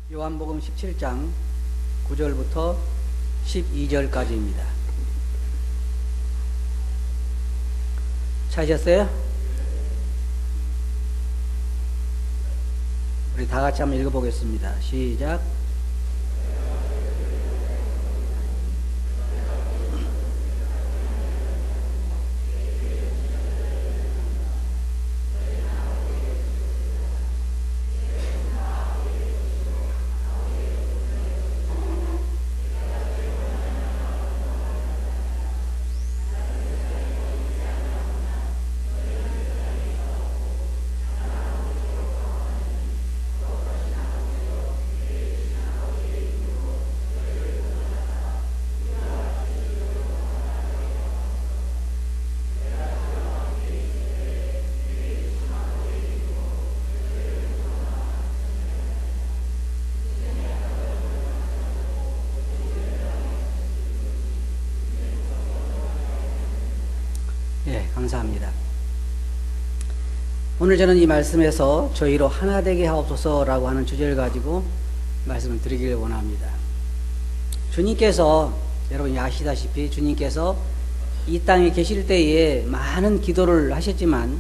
요한복음 17장 9절부터 12절까지입니다. 찾으셨어요? 우리 다 같이 한번 읽어보겠습니다. 시작. 예, 감사합니다. 오늘 저는 이 말씀에서 저희로 하나 되게 하옵소서라고 하는 주제를 가지고 말씀을 드리기를 원합니다. 주님께서, 여러분이 아시다시피 주님께서 이 땅에 계실 때에 많은 기도를 하셨지만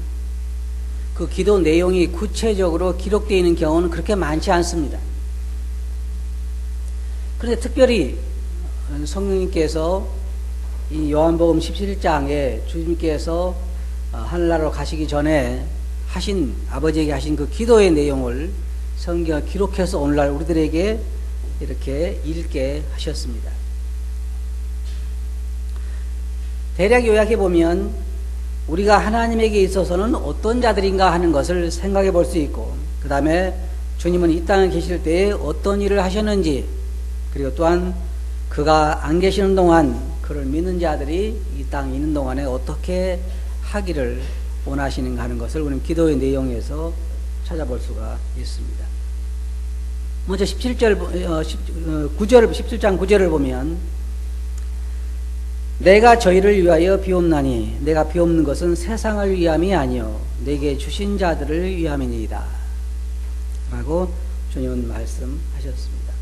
그 기도 내용이 구체적으로 기록되어 있는 경우는 그렇게 많지 않습니다. 그런데 특별히 성령님께서 이 요한복음 17장에 주님께서 하늘나라로 가시기 전에 하신, 아버지에게 하신 그 기도의 내용을 성경에 기록해서 오늘날 우리들에게 이렇게 읽게 하셨습니다. 대략 요약해 보면 우리가 하나님에게 있어서는 어떤 자들인가 하는 것을 생각해 볼 수 있고, 그 다음에 주님은 이 땅에 계실 때에 어떤 일을 하셨는지, 그리고 또한 그가 안 계시는 동안 그를 믿는 자들이 이 땅에 있는 동안에 어떻게 하기를 원하시는가 하는 것을 우리는 기도의 내용에서 찾아볼 수가 있습니다. 먼저 17장 9절을 보면 내가 저희를 위하여 비옵나니 내가 비옵는 것은 세상을 위함이 아니요 내게 주신 자들을 위함이니이다 라고 주님은 말씀하셨습니다.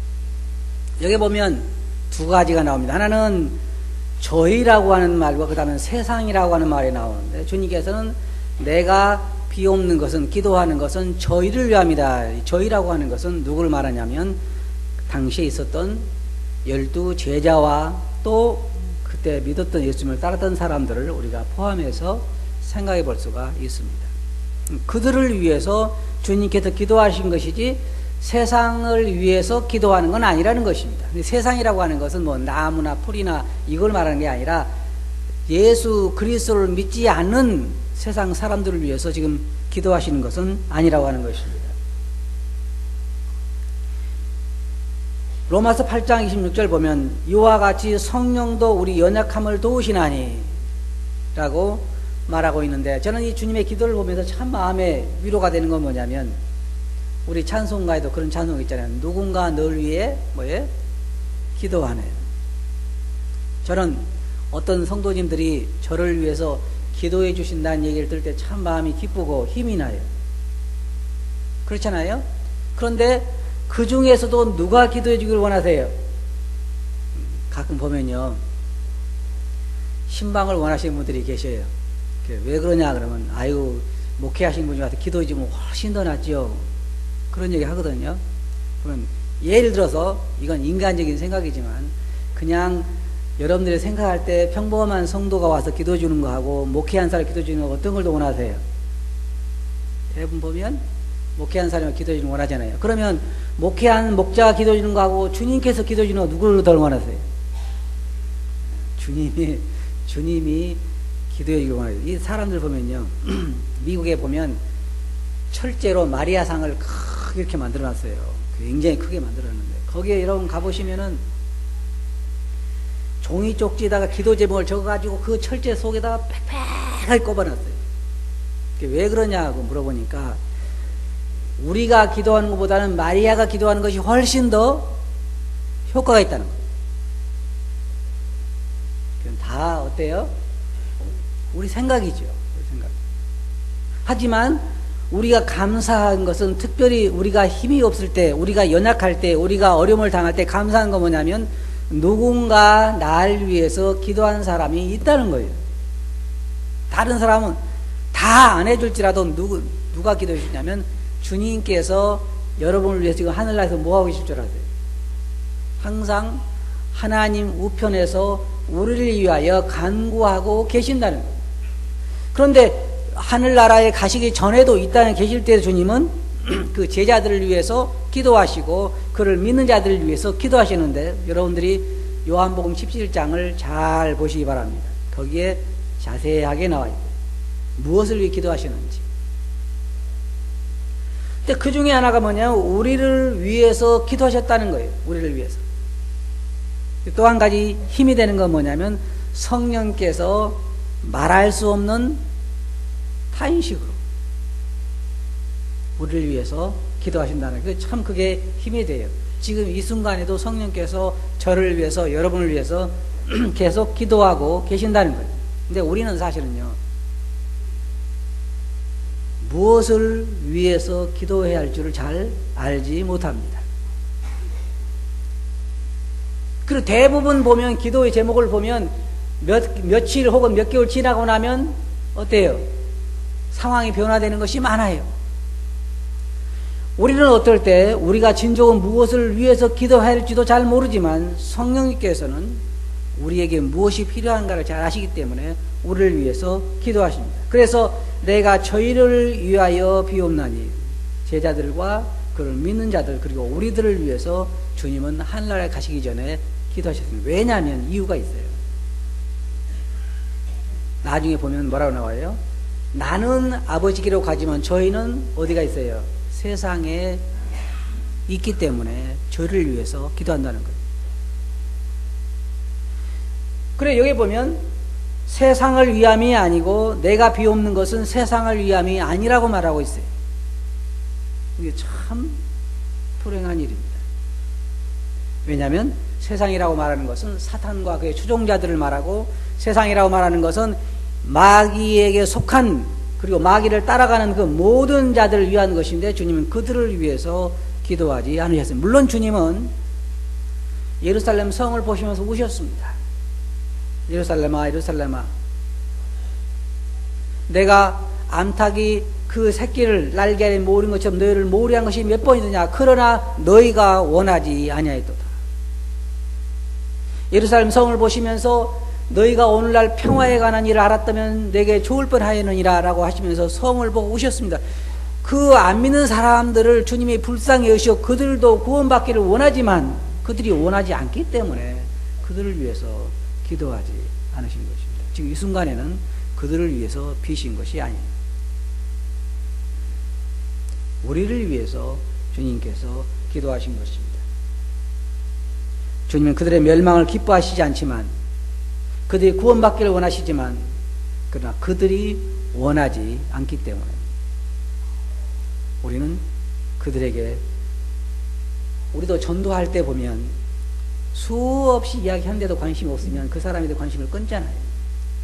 여기 보면 두 가지가 나옵니다. 하나는 저희라고 하는 말과 그 다음에 세상이라고 하는 말이 나오는데, 주님께서는 내가 비옵는 것은, 기도하는 것은 저희를 위함이다. 저희라고 하는 것은 누구를 말하냐면 당시에 있었던 12 제자와 또 그때 믿었던 예수님을 따랐던 사람들을 우리가 포함해서 생각해 볼 수가 있습니다. 그들을 위해서 주님께서 기도하신 것이지 세상을 위해서 기도하는 건 아니라는 것입니다. 세상이라고 하는 것은 뭐 나무나 풀이나 이걸 말하는 게 아니라 예수 그리스도를 믿지 않는 세상 사람들을 위해서 지금 기도하시는 것은 아니라고 하는 것입니다. 로마서 8장 26절 보면 이와 같이 성령도 우리 연약함을 도우시나니 라고 말하고 있는데, 저는 이 주님의 기도를 보면서 참 마음에 위로가 되는 건 뭐냐면, 우리 찬송가에도 그런 찬송 있잖아요. 누군가 널 위해 기도하네요. 저는 어떤 성도님들이 저를 위해서 기도해 주신다는 얘기를 들을 때 참 마음이 기쁘고 힘이 나요. 그렇잖아요? 그런데 그 중에서도 누가 기도해 주기를 원하세요? 가끔 보면요, 신방을 원하시는 분들이 계셔요. 왜 그러냐 그러면, 아유, 목회하신 분이 와서 기도해 주면 훨씬 더 낫죠. 그런 얘기 하거든요. 그러면 예를 들어서, 이건 인간적인 생각이지만 그냥 여러분들이 생각할 때 평범한 성도가 와서 기도해 주는 거하고 목회한 사람이 기도해 주는 거 어떤 걸 더 원하세요? 대부분 보면 목회한 사람이 기도해 주는 거 원하잖아요. 그러면 목회한 목자가 기도해 주는 거하고 주님께서 기도해 주는 거 누구를 더 원하세요? 주님이 기도해 주길 원해요. 이 사람들 보면요, 미국에 보면 철제로 마리아상을 크게 이렇게 만들어놨어요. 굉장히 크게 만들어놨는데, 거기에 여러분 가보시면은 종이 쪽지에다가 기도 제목을 적어가지고 그 철제 속에다가 빽빽하게 꼽아놨어요. 왜 그러냐고 물어보니까, 우리가 기도하는 것보다는 마리아가 기도하는 것이 훨씬 더 효과가 있다는 거예요. 그건 다 어때요? 우리 생각이죠. 우리 생각. 하지만 우리가 감사한 것은 특별히 우리가 힘이 없을 때, 우리가 연약할 때, 우리가 어려움을 당할 때 감사한 건 뭐냐면 누군가 날 위해서 기도한 사람이 있다는 거예요. 다른 사람은 다 안 해줄지라도 누가 기도해 주냐면 주님께서 여러분을 위해서 지금 하늘나라에서 뭐하고 계실 줄 아세요? 항상 하나님 우편에서 우리를 위하여 간구하고 계신다는 거예요. 그런데 하늘나라에 가시기 전에도 이 땅에 계실 때 주님은 그 제자들을 위해서 기도하시고 그를 믿는 자들을 위해서 기도하시는데 여러분들이 요한복음 17장을 잘 보시기 바랍니다. 거기에 자세하게 나와 있고 무엇을 위해 기도하시는지. 근데 그 중에 하나가 뭐냐면 우리를 위해서 기도하셨다는 거예요. 우리를 위해서. 또 한 가지 힘이 되는 건 뭐냐면 성령께서 말할 수 없는 타인식으로 우리를 위해서 기도하신다는 게 참 그게 힘이 돼요. 지금 이 순간에도 성령께서 저를 위해서 여러분을 위해서 계속 기도하고 계신다는 거예요. 근데 우리는 사실은요 무엇을 위해서 기도해야 할 줄을 잘 알지 못합니다. 그리고 대부분 보면 기도의 제목을 보면 며칠 혹은 몇 개월 지나고 나면 어때요? 상황이 변화되는 것이 많아요. 우리는 어떨 때 우리가 진정은 무엇을 위해서 기도해야 할지도 잘 모르지만 성령님께서는 우리에게 무엇이 필요한가를 잘 아시기 때문에 우리를 위해서 기도하십니다. 그래서 내가 저희를 위하여 비옵나니 제자들과 그를 믿는 자들 그리고 우리들을 위해서 주님은 하늘나라에 가시기 전에 기도하셨습니다. 왜냐하면 이유가 있어요. 나중에 보면 뭐라고 나와요? 나는 아버지께로 가지만 저희는 어디가 있어요? 세상에 있기 때문에 저를 위해서 기도한다는 거예요. 그래 여기 보면 세상을 위함이 아니고 내가 비옵는 것은 세상을 위함이 아니라고 말하고 있어요. 이게 참 불행한 일입니다. 왜냐하면 세상이라고 말하는 것은 사탄과 그의 추종자들을 말하고 세상이라고 말하는 것은 마귀에게 속한 그리고 마귀를 따라가는 그 모든 자들을 위한 것인데 주님은 그들을 위해서 기도하지 않으셨습니다. 물론 주님은 예루살렘 성을 보시면서 우셨습니다. 예루살렘아 예루살렘아 내가 암탉이 그 새끼를 날개에 모으는 것처럼 너희를 모으려 한 것이 몇 번이더냐 그러나 너희가 원하지 아니하였도다. 예루살렘 성을 보시면서 너희가 오늘날 평화에 관한 일을 알았다면 내게 좋을 뻔하였느니라 라고 하시면서 성을 보고 우셨습니다. 그 안 믿는 사람들을 주님이 불쌍히 여시고 그들도 구원받기를 원하지만 그들이 원하지 않기 때문에 그들을 위해서 기도하지 않으신 것입니다. 지금 이 순간에는 그들을 위해서 비신 것이 아니에요. 우리를 위해서 주님께서 기도하신 것입니다. 주님은 그들의 멸망을 기뻐하시지 않지만 그들이 구원받기를 원하시지만 그러나 그들이 원하지 않기 때문에 우리는 그들에게 우리도 전도할 때 보면 수없이 이야기하는데도 관심이 없으면 그 사람에 대해 관심을 끊잖아요.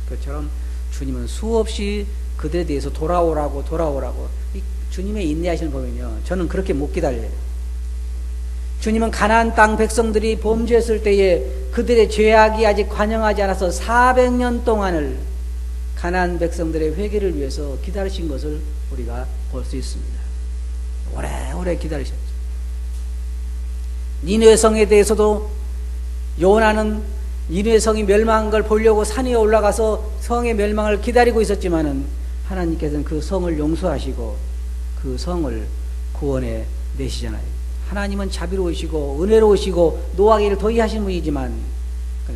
그것처럼 주님은 수없이 그들에 대해서 돌아오라고 이 주님의 인내하시는 보면요 저는 그렇게 못 기다려요. 주님은 가나안 땅 백성들이 범죄했을 때에 그들의 죄악이 아직 관영하지 않아서 400년 동안을 가나안 백성들의 회개를 위해서 기다리신 것을 우리가 볼 수 있습니다. 오래오래 기다리셨죠. 니느웨 성에 대해서도 요나는 니느웨 성이 멸망한 걸 보려고 산에 올라가서 성의 멸망을 기다리고 있었지만은 하나님께서는 그 성을 용서하시고 그 성을 구원해 내시잖아요. 하나님은 자비로우시고 은혜로우시고 노하기를 더히 하신 분이지만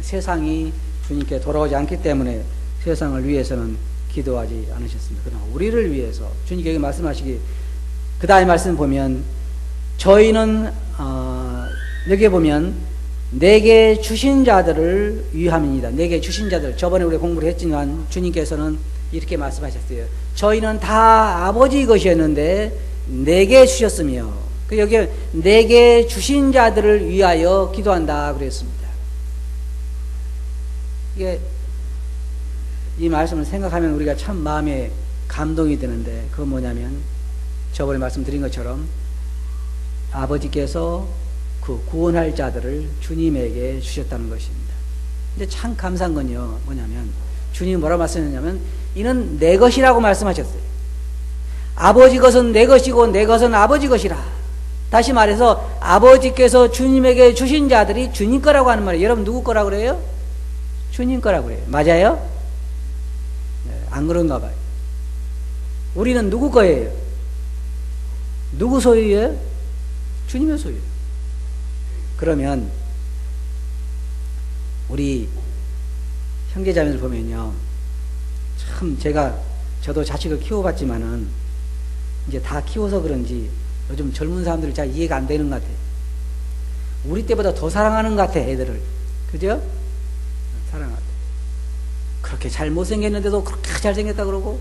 세상이 주님께 돌아오지 않기 때문에 세상을 위해서는 기도하지 않으셨습니다. 그러나 우리를 위해서 주님께 말씀하시기 그 다음에 말씀 보면 저희는 여기 보면 내게 주신 자들을 위함입니다. 내게 주신 자들 저번에 우리 공부를 했지만 주님께서는 이렇게 말씀하셨어요. 저희는 다 아버지 것이었는데 내게 주셨으며 여기 내게 주신 자들을 위하여 기도한다 그랬습니다. 이게 이 말씀을 생각하면 우리가 참 마음에 감동이 되는데 그건 뭐냐면 저번에 말씀드린 것처럼 아버지께서 그 구원할 자들을 주님에게 주셨다는 것입니다. 근데 참 감사한 건요, 뭐냐면 주님이 뭐라고 말씀하셨냐면 이는 내 것이라고 말씀하셨어요. 아버지 것은 내 것이고 내 것은 아버지 것이라. 다시 말해서 아버지께서 주님에게 주신 자들이 주님 거라고 하는 말이에요. 여러분 누구 거라고 그래요? 주님 거라고 그래요. 맞아요? 네, 안 그런가 봐요. 우리는 누구 거예요? 누구 소유예요? 주님의 소유예요. 그러면 우리 형제자매들 보면요, 참 저도 자식을 키워봤지만은 이제 다 키워서 그런지 요즘 젊은 사람들이 잘 이해가 안 되는 것 같아요. 우리 때보다 더 사랑하는 것 같아, 애들을. 그죠? 사랑하다. 그렇게 잘 못생겼는데도 그렇게 잘생겼다 그러고,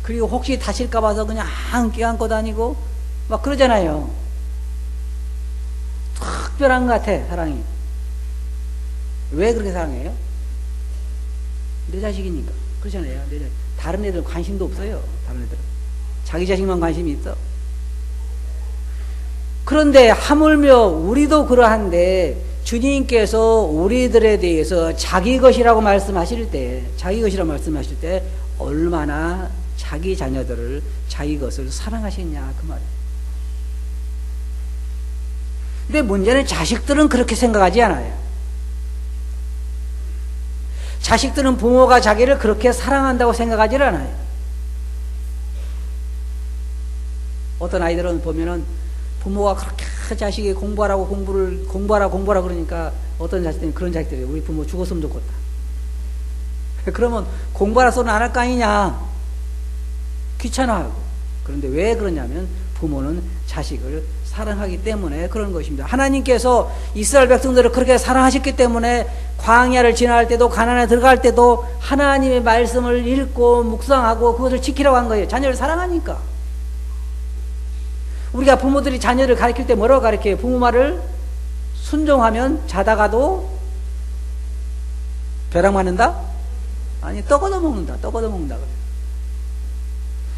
그리고 혹시 다칠까 봐서 그냥 껴안고 다니고 막 그러잖아요. 특별한 것 같아, 사랑이. 왜 그렇게 사랑해요? 내 자식이니까. 그렇잖아요. 내 자식. 다른 애들 관심도 없어요. 다른 애들은 자기 자식만 관심이 있어. 그런데 하물며 우리도 그러한데 주님께서 우리들에 대해서 자기 것이라고 말씀하실 때 얼마나 자기 자녀들을, 자기 것을 사랑하시냐 그 말이에요. 근데 문제는 자식들은 그렇게 생각하지 않아요. 자식들은 부모가 자기를 그렇게 사랑한다고 생각하지 않아요. 어떤 아이들은 보면은 부모가 그렇게 자식이 공부하라 그러니까 어떤 자식들은 그런 자식들이 우리 부모 죽었으면 좋겠다. 그러면 공부하라 소리는 안 할 거 아니냐. 귀찮아하고. 그런데 왜 그러냐면 부모는 자식을 사랑하기 때문에 그런 것입니다. 하나님께서 이스라엘 백성들을 그렇게 사랑하셨기 때문에 광야를 지나갈 때도 가나안에 들어갈 때도 하나님의 말씀을 읽고 묵상하고 그것을 지키라고 한 거예요. 자녀를 사랑하니까. 우리가 부모들이 자녀를 가르칠 때 뭐라고 가르쳐요? 부모 말을 순종하면 자다가도 벼락 맞는다? 아니, 떡 얻어먹는다. 그래요.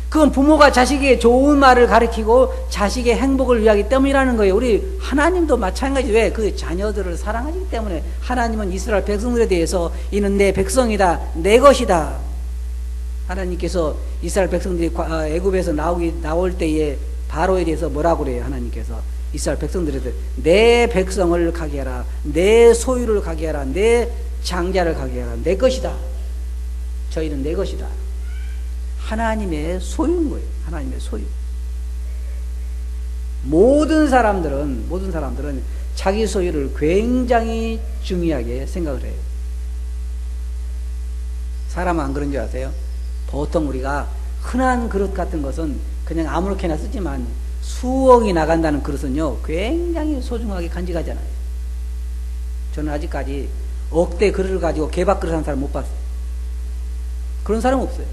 그건 부모가 자식에게 좋은 말을 가르치고 자식의 행복을 위하기 때문이라는 거예요. 우리 하나님도 마찬가지. 왜? 그 자녀들을 사랑하기 때문에. 하나님은 이스라엘 백성들에 대해서 이는 내 백성이다, 내 것이다. 하나님께서 이스라엘 백성들이 애굽에서 나올 때에 바로에 대해서 뭐라고 그래요? 하나님께서 이스라엘 백성들에게 내 백성을 가게 하라, 내 소유를 가게 하라, 내 장자를 가게 하라, 내 것이다. 저희는 내 것이다. 하나님의 소유인 거예요. 하나님의 소유. 모든 사람들은 자기 소유를 굉장히 중요하게 생각을 해요. 사람은 안 그런 줄 아세요? 보통 우리가 흔한 그릇 같은 것은 그냥 아무렇게나 쓰지만 수억이 나간다는 그릇은요, 굉장히 소중하게 간직하잖아요. 저는 아직까지 억대 그릇을 가지고 개밥 그릇 한 사람 못 봤어요. 그런 사람 없어요.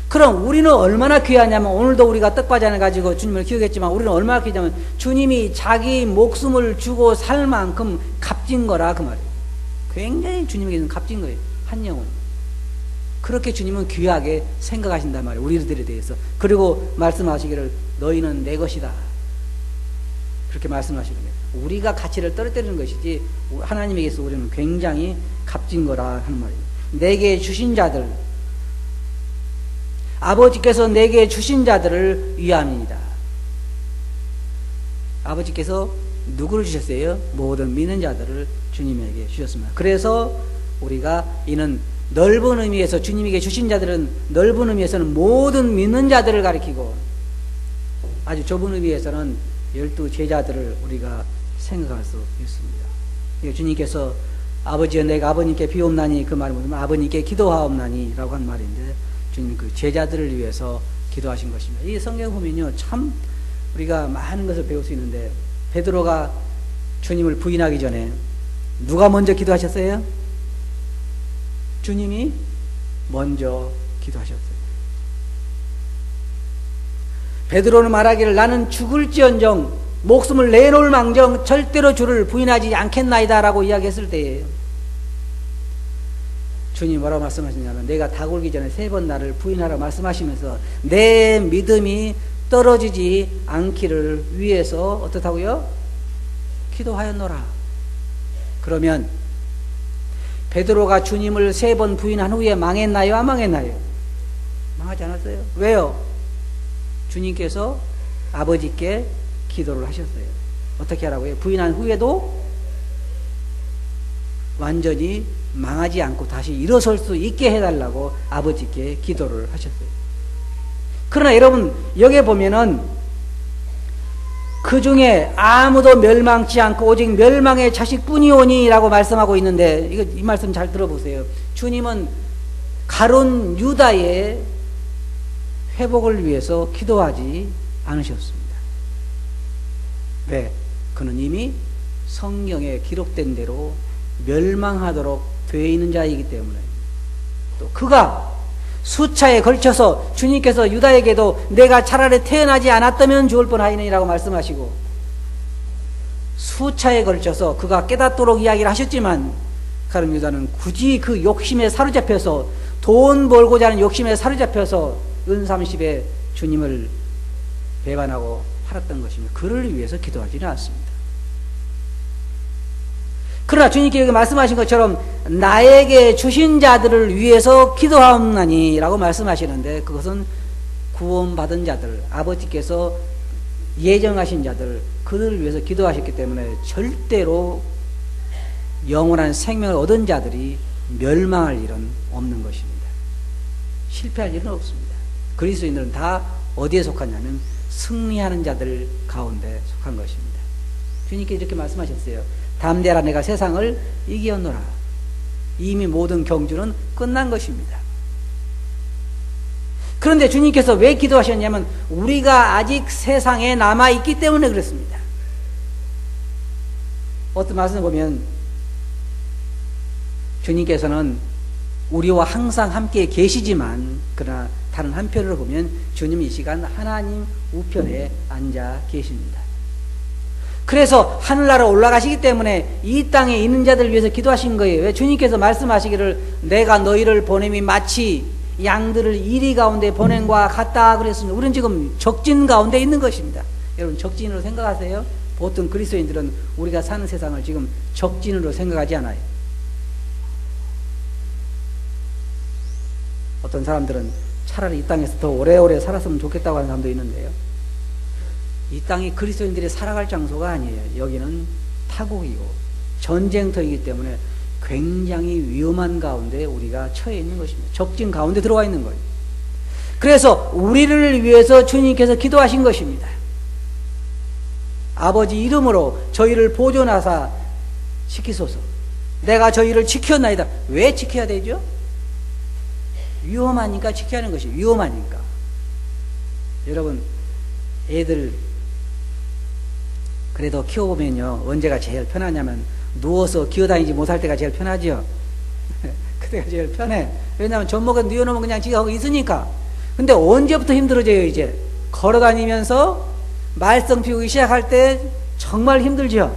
그럼 우리는 얼마나 귀하냐면, 오늘도 우리가 떡과잔을 가지고 주님을 기억했지만 우리는 얼마나 귀하냐면 주님이 자기 목숨을 주고 살 만큼 값진 거라 그 말이에요. 굉장히 주님에게는 값진 거예요. 한 영혼. 그렇게 주님은 귀하게 생각하신단 말이에요. 우리들에 대해서. 그리고 말씀하시기를 너희는 내 것이다. 그렇게 말씀하시는 거예요. 우리가 가치를 떨어뜨리는 것이지 하나님에게서 우리는 굉장히 값진 거라 하는 말이에요. 내게 주신 자들, 아버지께서 내게 주신 자들을 위함입니다. 아버지께서 누구를 주셨어요? 모든 믿는 자들을 주님에게 주셨습니다. 그래서 우리가 이는 넓은 의미에서, 주님에게 주신 자들은 넓은 의미에서는 모든 믿는 자들을 가리키고, 아주 좁은 의미에서는 12 제자들을 우리가 생각할 수 있습니다. 주님께서 아버지여 내가 아버님께 비옵나니, 그 말은 뭐냐면 아버님께 기도하옵나니 라고 한 말인데, 주님 그 제자들을 위해서 기도하신 것입니다. 이 성경 보면요, 참 우리가 많은 것을 배울 수 있는데, 베드로가 주님을 부인하기 전에 누가 먼저 기도하셨어요? 주님이 먼저 기도하셨어요. 베드로는 말하기를 나는 죽을지언정 목숨을 내놓을 망정 절대로 주를 부인하지 않겠나이다 라고 이야기했을 때예요. 주님 뭐라고 말씀하시냐면 내가 닭 울기 전에 3번 나를 부인하라고 말씀하시면서 내 믿음이 떨어지지 않기를 위해서 어떻다고요? 기도하였노라. 그러면 베드로가 주님을 3번 부인한 후에 망했나요? 안 망했나요? 망하지 않았어요. 왜요? 주님께서 아버지께 기도를 하셨어요. 어떻게 하라고요? 부인한 후에도 완전히 망하지 않고 다시 일어설 수 있게 해달라고 아버지께 기도를 하셨어요. 그러나 여러분 여기에 보면은 그 중에 아무도 멸망치 않고 오직 멸망의 자식뿐이오니 라고 말씀하고 있는데 이 말씀 잘 들어보세요. 주님은 가룟 유다의 회복을 위해서 기도하지 않으셨습니다. 왜? 그는 이미 성경에 기록된 대로 멸망하도록 되어 있는 자이기 때문에 또 그가 수차에 걸쳐서 주님께서 유다에게도 내가 차라리 태어나지 않았다면 좋을 뻔하이느니라고 말씀하시고 수차에 걸쳐서 그가 깨닫도록 이야기를 하셨지만 가룟 유다는 굳이 그 욕심에 사로잡혀서 돈 벌고자 하는 욕심에 사로잡혀서 은삼십에 주님을 배반하고 팔았던 것입니다. 그를 위해서 기도하지는 않습니다. 그러나 주님께 여기 말씀하신 것처럼 나에게 주신 자들을 위해서 기도하옵나니 라고 말씀하시는데 그것은 구원받은 자들, 아버지께서 예정하신 자들, 그들을 위해서 기도하셨기 때문에 절대로 영원한 생명을 얻은 자들이 멸망할 일은 없는 것입니다. 실패할 일은 없습니다. 그리스도인들은 다 어디에 속하냐면 승리하는 자들 가운데 속한 것입니다. 주님께 이렇게 말씀하셨어요. 담대하라 내가 세상을 이기었노라. 이미 모든 경주는 끝난 것입니다. 그런데 주님께서 왜 기도하셨냐면 우리가 아직 세상에 남아있기 때문에 그렇습니다. 어떤 말씀을 보면 주님께서는 우리와 항상 함께 계시지만 그러나 다른 한편으로 보면 주님이 이 시간 하나님 우편에 앉아 계십니다. 그래서 하늘나라 올라가시기 때문에 이 땅에 있는 자들을 위해서 기도하신 거예요. 왜? 주님께서 말씀하시기를 내가 너희를 보냄이 마치 양들을 이리 가운데 보냄과 같다 그랬습니다. 우리는 지금 적진 가운데 있는 것입니다. 여러분 적진으로 생각하세요? 보통 그리스도인들은 우리가 사는 세상을 지금 적진으로 생각하지 않아요. 어떤 사람들은 차라리 이 땅에서 더 오래오래 살았으면 좋겠다고 하는 사람도 있는데요. 이 땅이 그리스도인들이 살아갈 장소가 아니에요. 여기는 타국이고 전쟁터이기 때문에 굉장히 위험한 가운데 우리가 처해 있는 것입니다. 적진 가운데 들어와 있는 거예요. 그래서 우리를 위해서 주님께서 기도하신 것입니다. 아버지 이름으로 저희를 보존하사 지키소서. 내가 저희를 지켰나이다. 왜 지켜야 되죠? 위험하니까 지켜야 하는 것이 위험하니까. 여러분 애들 그래도 키워보면요 언제가 제일 편하냐면 누워서 기어다니지 못할 때가 제일 편하죠. 그때가 제일 편해. 왜냐하면 젖먹에 누워놓으면 그냥 지가 하고 있으니까. 근데 언제부터 힘들어져요? 이제 걸어다니면서 말썽 피우기 시작할 때 정말 힘들죠.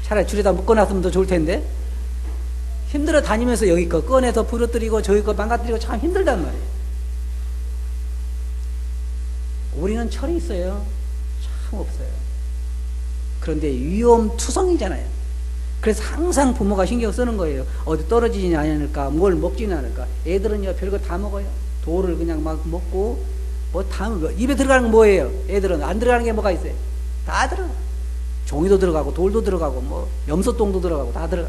차라리 줄에다 묶어놨으면 더 좋을 텐데 힘들어 다니면서 여기 거 꺼내서 부러뜨리고 저기 거 망가뜨리고 참 힘들단 말이에요. 우리는 철이 있어요. 참 없어요. 그런데 위험투성이잖아요. 그래서 항상 부모가 신경 쓰는 거예요. 어디 떨어지지 않을까, 뭘 먹지는 않을까. 애들은요 별거 다 먹어요. 돌을 그냥 막 먹고 뭐 다 입에 들어가는 건 뭐예요? 애들은 안 들어가는 게 뭐가 있어요? 다 들어가. 종이도 들어가고 돌도 들어가고 뭐 염소똥도 들어가고 다 들어가.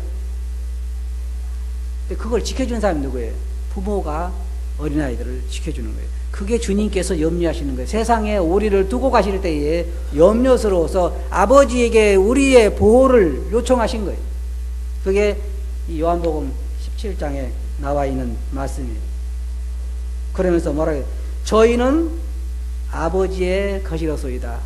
근데 그걸 지켜주는 사람이 누구예요? 부모가 어린아이들을 지켜주는 거예요. 그게 주님께서 염려하시는 거예요. 세상에 우리를 두고 가실 때에 염려스러워서 아버지에게 우리의 보호를 요청하신 거예요. 그게 이 요한복음 17장에 나와 있는 말씀이에요. 그러면서 뭐라 해요? 저희는 아버지의 것이로소이다.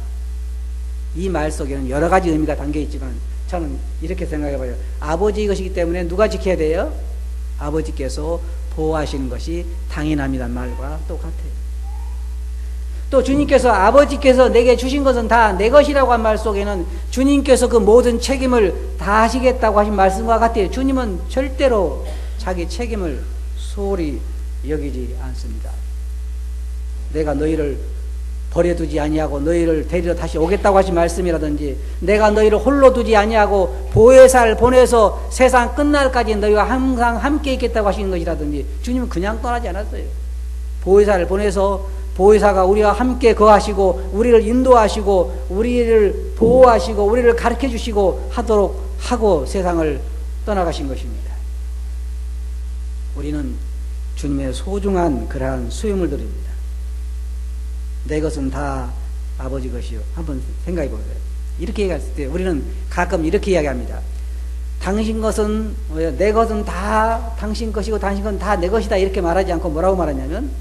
이 말 속에는 여러 가지 의미가 담겨 있지만 저는 이렇게 생각해 봐요. 아버지의 것이기 때문에 누가 지켜야 돼요? 아버지께서 보호하시는 것이 당연합니다 말과 똑같아요. 또 주님께서 아버지께서 내게 주신 것은 다 내 것이라고 한 말 속에는 주님께서 그 모든 책임을 다 하시겠다고 하신 말씀과 같아요. 주님은 절대로 자기 책임을 소홀히 여기지 않습니다. 내가 너희를 버려두지 아니하고 너희를 데리러 다시 오겠다고 하신 말씀이라든지, 내가 너희를 홀로 두지 아니하고 보혜사를 보내서 세상 끝날까지 너희와 항상 함께 있겠다고 하시는 것이라든지, 주님은 그냥 떠나지 않았어요. 보혜사를 보내서 보혜사가 우리와 함께 거하시고 우리를 인도하시고 우리를 보호하시고 우리를 가르쳐 주시고 하도록 하고 세상을 떠나가신 것입니다. 우리는 주님의 소중한 그러한 수유물들입니다. 내 것은 다 아버지 것이요. 한번 생각해 보세요. 이렇게 얘기했을 때 우리는 가끔 이렇게 이야기합니다. 당신 것은, 내 것은 다 당신 것이고 당신 건 다 내 것이다, 이렇게 말하지 않고 뭐라고 말하냐면,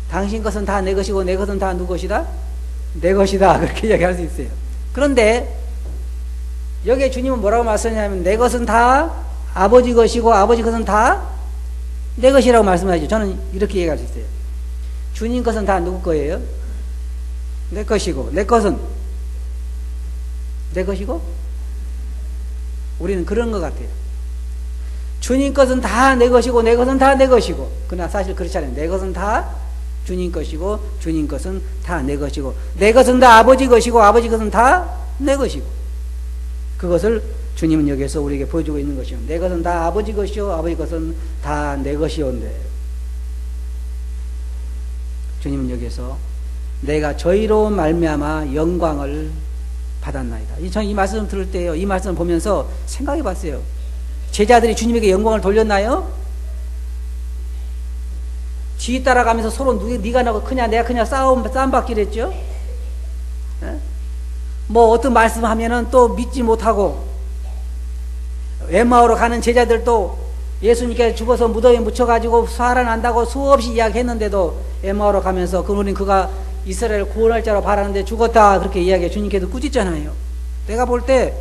당신 것은 다 내 것이고 내 것은 다 누구 것이다? 내 것이다, 그렇게 이야기할 수 있어요. 그런데 여기에 주님은 뭐라고 말씀하냐면, 내 것은 다 아버지 것이고 아버지 것은 다 내 것이라고 말씀하죠. 저는 이렇게 얘기할 수 있어요. 주님 것은 다 누구 거예요? 내 것이고, 내 것은 내 것이고, 우리는 그런 것 같아요. 주님 것은 다 내 것이고 내 것은 다 내 것이고, 그러나 사실 그렇지 않아요. 내 것은 다 주님 것이고 주님 것은 다 내 것이고, 내 것은 다 아버지 것이고 아버지 것은 다 내 것이고, 그것을 주님은 여기에서 우리에게 보여주고 있는 것이요. 내 것은 다 아버지 것이요 아버지 것은 다 내 것이온데, 주님은 여기에서 내가 저희로 말미암아 영광을 받았나이다. 저는 이 말씀 들을 때요, 이 말씀을 보면서 생각해 봤어요. 제자들이 주님에게 영광을 돌렸나요? 지 따라가면서 서로 네가 나고 크냐 내가 크냐 싸움받기를 했죠. 뭐 어떤 말씀하면은 또 믿지 못하고, 엠마오로 가는 제자들도 예수님께 죽어서 무덤에 묻혀가지고 살아난다고 수없이 이야기했는데도 엠마오로 가면서 우린 그가 이스라엘을 구원할 자로 바라는데 죽었다, 그렇게 이야기해. 주님께도 꾸짖잖아요. 내가 볼 때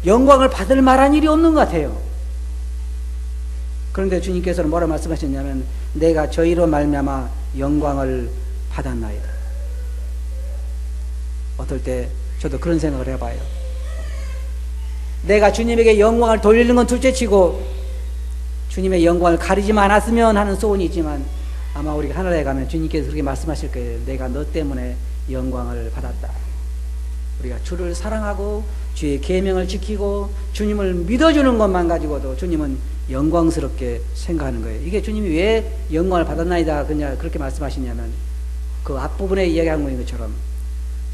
영광을 받을 만한 일이 없는 것 같아요. 그런데 주님께서는 뭐라 말씀하셨냐면, 내가 저희로 말미암아 영광을 받았나이다. 어떨 때 저도 그런 생각을 해봐요. 내가 주님에게 영광을 돌리는 건 둘째치고 주님의 영광을 가리지만 않았으면 하는 소원이 있지만, 아마 우리가 하늘에 가면 주님께서 그렇게 말씀하실 거예요. 내가 너 때문에 영광을 받았다. 우리가 주를 사랑하고 주의 계명을 지키고 주님을 믿어주는 것만 가지고도 주님은 영광스럽게 생각하는 거예요. 이게 주님이 왜 영광을 받았나이다 그렇게 말씀하시냐면, 그 앞부분에 이야기한 것처럼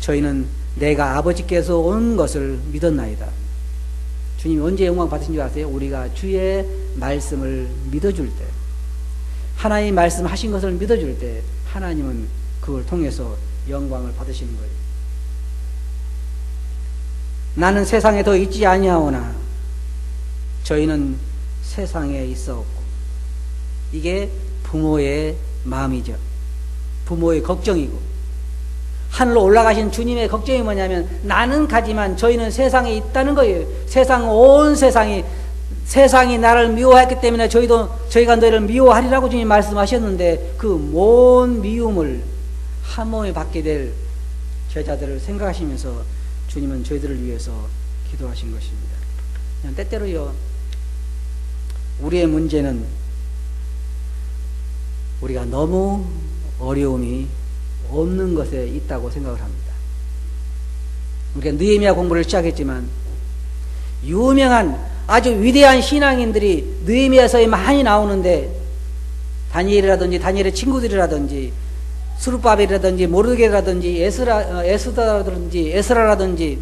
저희는 내가 아버지께서 온 것을 믿었나이다. 주님이 언제 영광 받으신 줄 아세요? 우리가 주의 말씀을 믿어줄 때, 하나님 말씀하신 것을 믿어줄 때 하나님은 그걸 통해서 영광을 받으시는 거예요. 나는 세상에 더 있지 아니하오나 저희는 세상에 있었고, 이게 부모의 마음이죠. 부모의 걱정이고, 하늘로 올라가신 주님의 걱정이 뭐냐면, 나는 가지만 저희는 세상에 있다는 거예요. 온 세상이 나를 미워했기 때문에 저희가 너희를 미워하리라고 주님 말씀하셨는데, 그 모든 미움을 한 몸에 받게 될 제자들을 생각하시면서 주님은 저희들을 위해서 기도하신 것입니다. 그냥 때때로요, 우리의 문제는 우리가 너무 어려움이 없는 것에 있다고 생각을 합니다. 우리가 느헤미야 공부를 시작했지만, 유명한 아주 위대한 신앙인들이 느헤미야서에 많이 나오는데, 다니엘이라든지 다니엘의 친구들이라든지 수르바벨이라든지 모르드게라든지 에스더라든지 에스라라든지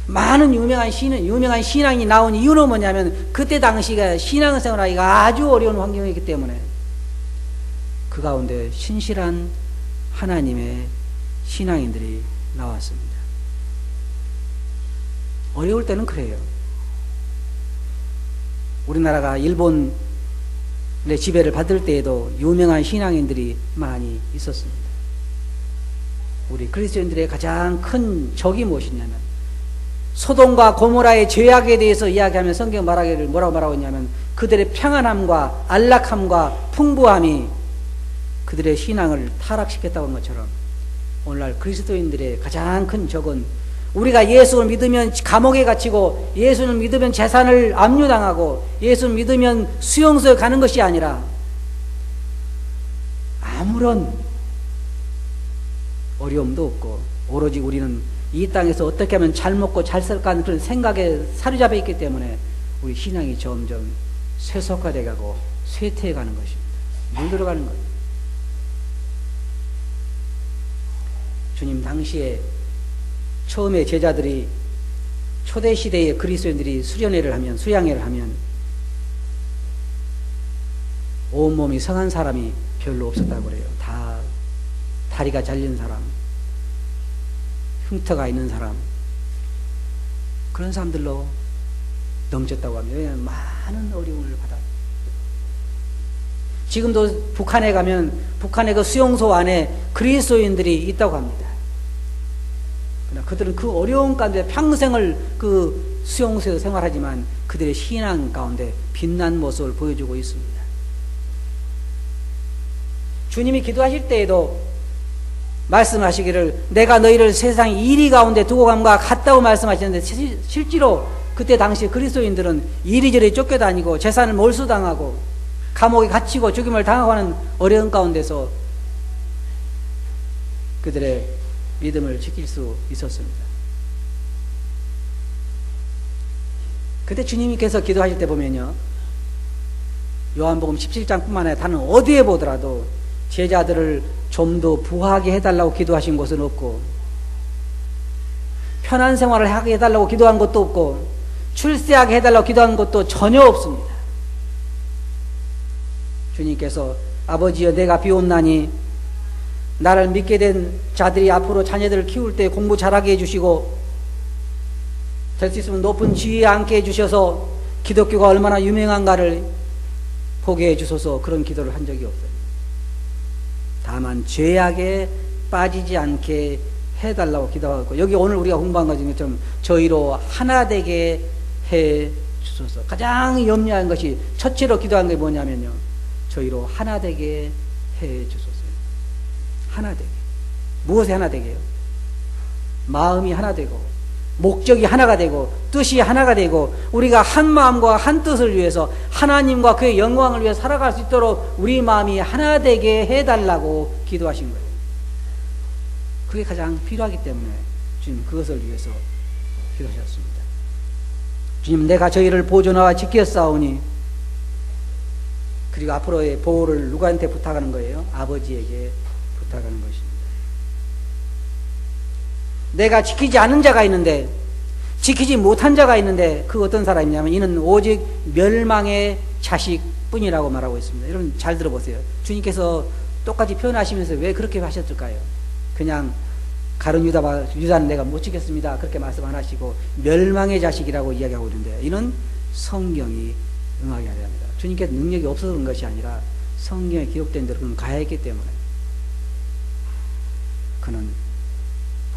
많은 유명한 신앙이 나온 이유는 뭐냐면, 그때 당시가 신앙생활하기가 아주 어려운 환경이기 때문에 그 가운데 신실한 하나님의 신앙인들이 나왔습니다. 어려울 때는 그래요. 우리나라가 일본의 지배를 받을 때에도 유명한 신앙인들이 많이 있었습니다. 우리 그리스도인들의 가장 큰 적이 무엇이냐면, 소돔과 고모라의 죄악에 대해서 이야기하면 성경 말하기를 뭐라고 말하고 있냐면, 그들의 평안함과 안락함과 풍부함이 그들의 신앙을 타락시켰다고 한 것처럼, 오늘날 그리스도인들의 가장 큰 적은 우리가 예수를 믿으면 감옥에 갇히고 예수를 믿으면 재산을 압류당하고 예수를 믿으면 수용소에 가는 것이 아니라 아무런 어려움도 없고 오로지 우리는 이 땅에서 어떻게 하면 잘 먹고 잘 살까 하는 그런 생각에 사로잡혀 있기 때문에 우리 신앙이 점점 쇠속화되어 가고 쇠퇴해 가는 것입니다. 물들어가는 거예요. 주님 당시에 처음에 제자들이 초대 시대의 그리스도인들이 수련회를 하면 수양회를 하면 온몸이 성한 사람이 별로 없었다고 그래요. 다 다리가 잘린 사람, 흉터가 있는 사람, 그런 사람들로 넘쳤다고 합니다. 왜냐하면 많은 어려움을 받았어요. 지금도 북한에 가면 북한의 그 수용소 안에 그리스도인들이 있다고 합니다. 그러나 그들은 그 어려운 가운데 평생을 그 수용소에서 생활하지만 그들의 신앙 가운데 빛난 모습을 보여주고 있습니다. 주님이 기도하실 때에도 말씀하시기를 내가 너희를 세상 이리 가운데 두고 감과 같다고 말씀하시는데 실제로 그때 당시 그리스도인들은 이리저리 쫓겨다니고 재산을 몰수당하고 감옥에 갇히고 죽임을 당하고 하는 어려운 가운데서 그들의 믿음을 지킬 수 있었습니다. 그때 주님께서 기도하실 때 보면요, 요한복음 17장뿐만 아니라 다른 어디에 보더라도 제자들을 좀 더 부하게 해달라고 기도하신 곳은 없고, 편한 생활을 하게 해달라고 기도한 것도 없고, 출세하게 해달라고 기도한 것도 전혀 없습니다. 주님께서 아버지여 내가 비옵나니 나를 믿게 된 자들이 앞으로 자녀들을 키울 때 공부 잘하게 해주시고 될 수 있으면 높은 지위에 앉게 해주셔서 기독교가 얼마나 유명한가를 보게 해주소서. 그런 기도를 한 적이 없어요. 다만 죄악에 빠지지 않게 해달라고 기도하고, 여기 오늘 우리가 공부한 것처럼 저희로 하나 되게 해 주소서. 가장 염려한 것이 첫째로 기도한 게 뭐냐면요, 저희로 하나 되게 해 주소서. 하나 되게. 무엇에 하나 되게요? 마음이 하나 되고 목적이 하나가 되고 뜻이 하나가 되고 우리가 한 마음과 한 뜻을 위해서 하나님과 그의 영광을 위해 살아갈 수 있도록 우리 마음이 하나 되게 해달라고 기도하신 거예요. 그게 가장 필요하기 때문에 주님 그것을 위해서 기도하셨습니다. 주님 내가 저희를 보존하와 지켰사오니, 그리고 앞으로의 보호를 누구한테 부탁하는 거예요? 아버지에게 부탁하는 것입니다. 내가 지키지 않은 자가 있는데, 지키지 못한 자가 있는데, 그 어떤 사람이냐면 이는 오직 멸망의 자식뿐이라고 말하고 있습니다. 여러분 잘 들어보세요. 주님께서 똑같이 표현하시면서 왜 그렇게 하셨을까요? 그냥 가룟 유다는 내가 못 지켰습니다 그렇게 말씀 안 하시고 멸망의 자식이라고 이야기하고 있는데, 이는 성경이 응하게 하려 합니다. 주님께서 능력이 없어서 그런 것이 아니라 성경에 기록된 대로 그는 가야했기 때문에 그는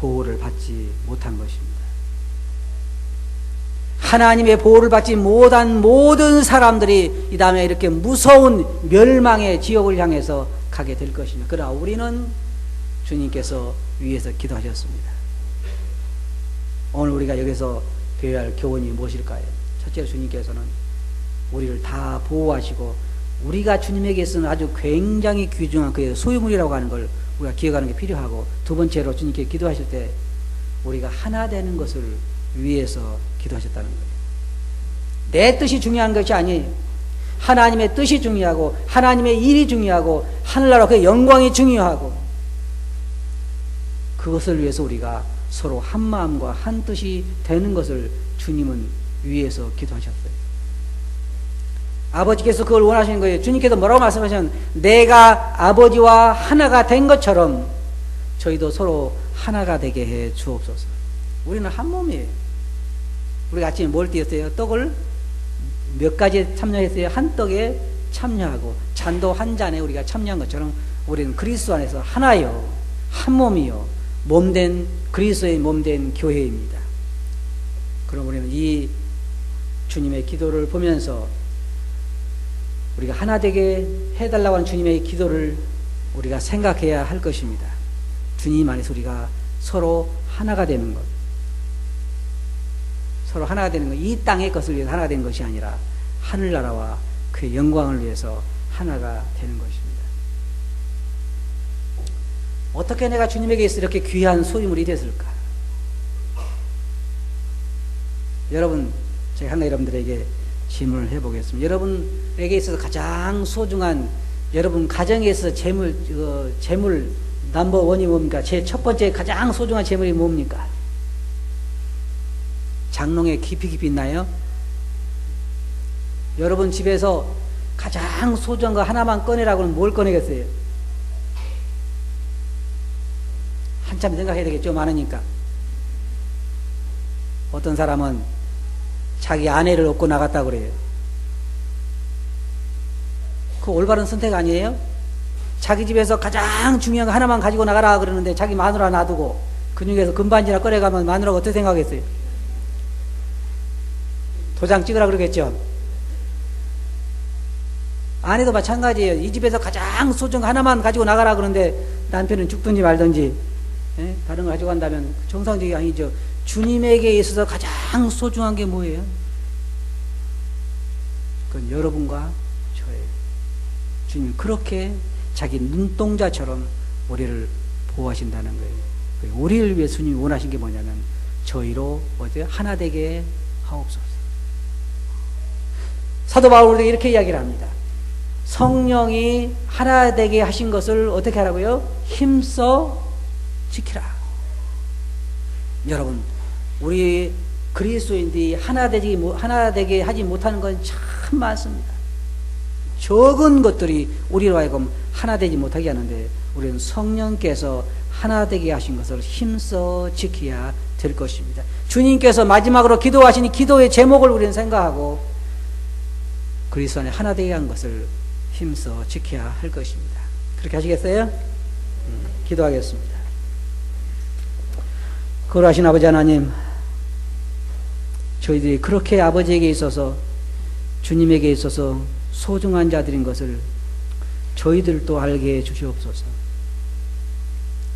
보호를 받지 못한 것입니다. 하나님의 보호를 받지 못한 모든 사람들이 이 다음에 이렇게 무서운 멸망의 지옥을 향해서 가게 될 것입니다. 그러나 우리는 주님께서 위에서 기도하셨습니다. 오늘 우리가 여기서 배워야 할 교훈이 무엇일까요? 첫째로 주님께서는 우리를 다 보호하시고 우리가 주님에게 쓰는 아주 굉장히 귀중한 그의 소유물이라고 하는 걸 우리가 기억하는 게 필요하고, 두 번째로 주님께 기도하실 때 우리가 하나 되는 것을 위해서 기도하셨다는 거예요. 내 뜻이 중요한 것이 아니, 하나님의 뜻이 중요하고 하나님의 일이 중요하고 하늘나라 그 영광이 중요하고, 그것을 위해서 우리가 서로 한 마음과 한 뜻이 되는 것을 주님은 위해서 기도하셨어요. 아버지께서 그걸 원하시는 거예요. 주님께서 뭐라고 말씀하셨냐면 내가 아버지와 하나가 된 것처럼 저희도 서로 하나가 되게 해 주옵소서. 우리는 한 몸이에요. 우리가 아침에 뭘 띄었어요? 떡을 몇 가지 참여했어요? 한 떡에 참여하고 잔도 한 잔에 우리가 참여한 것처럼 우리는 그리스도 안에서 하나요, 한 몸이요, 몸된 그리스도의 몸된 교회입니다. 그럼 우리는 이 주님의 기도를 보면서 우리가 하나 되게 해달라고 하는 주님의 기도를 우리가 생각해야 할 것입니다. 주님 안에서 우리가 서로 하나가 되는 것, 서로 하나가 되는 것, 이 땅의 것을 위해서 하나가 되는 것이 아니라 하늘나라와 그의 영광을 위해서 하나가 되는 것입니다. 어떻게 내가 주님에게서 이렇게 귀한 소유물이 됐을까? 여러분, 제가 하나 여러분들에게 질문을 해보겠습니다. 여러분에게 있어서 가장 소중한, 여러분 가정에 있어서 재물 넘버원이 뭡니까? 제 첫 번째 가장 소중한 재물이 뭡니까? 장롱에 깊이 있나요? 여러분 집에서 가장 소중한 거 하나만 꺼내라고 하면 뭘 꺼내겠어요? 한참 생각해야 되겠죠? 많으니까. 어떤 사람은 자기 아내를 얻고 나갔다고 그래요. 그거 올바른 선택 아니에요? 자기 집에서 가장 중요한 거 하나만 가지고 나가라 그러는데 자기 마누라 놔두고 그 중에서 금반지나 꺼내가면 마누라가 어떻게 생각했어요? 도장 찍으라 그러겠죠? 아내도 마찬가지예요. 이 집에서 가장 소중한 거 하나만 가지고 나가라 그러는데 남편은 죽든지 말든지 다른 거 가지고 간다면 정상적이 아니죠. 주님에게 있어서 가장 소중한 게 뭐예요? 그건 여러분과 저예요. 주님 그렇게 자기 눈동자처럼 우리를 보호하신다는 거예요. 우리를 위해 주님이 원하신 게 뭐냐면 저희로 하나 되게 하옵소서. 사도 바울이 이렇게 이야기를 합니다. 성령이 하나 되게 하신 것을 어떻게 하라고요? 힘써 지키라. 여러분, 우리 그리스도인들이 하나 되게 하지 못하는 건 참 많습니다. 적은 것들이 우리로 하여금 하나 되지 못하게 하는데 우리는 성령께서 하나 되게 하신 것을 힘써 지켜야 될 것입니다. 주님께서 마지막으로 기도하신 기도의 제목을 우리는 생각하고 그리스도 안에 하나 되게 한 것을 힘써 지켜야 할 것입니다. 그렇게 하시겠어요? 기도하겠습니다. 거룩하신 아버지 하나님, 저희들이 그렇게 아버지에게 있어서 주님에게 있어서 소중한 자들인 것을 저희들도 알게 해 주시옵소서.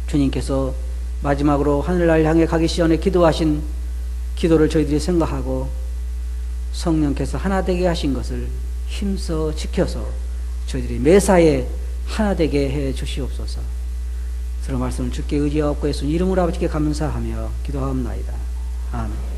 주님께서 마지막으로 하늘날 향해 가기 전에 기도하신 기도를 저희들이 생각하고 성령께서 하나 되게 하신 것을 힘써 지켜서 저희들이 매사에 하나 되게 해 주시옵소서. 들은 말씀을 주께 의지하옵고 예수님 이름으로 아버지께 감사하며 기도하옵나이다. 아멘.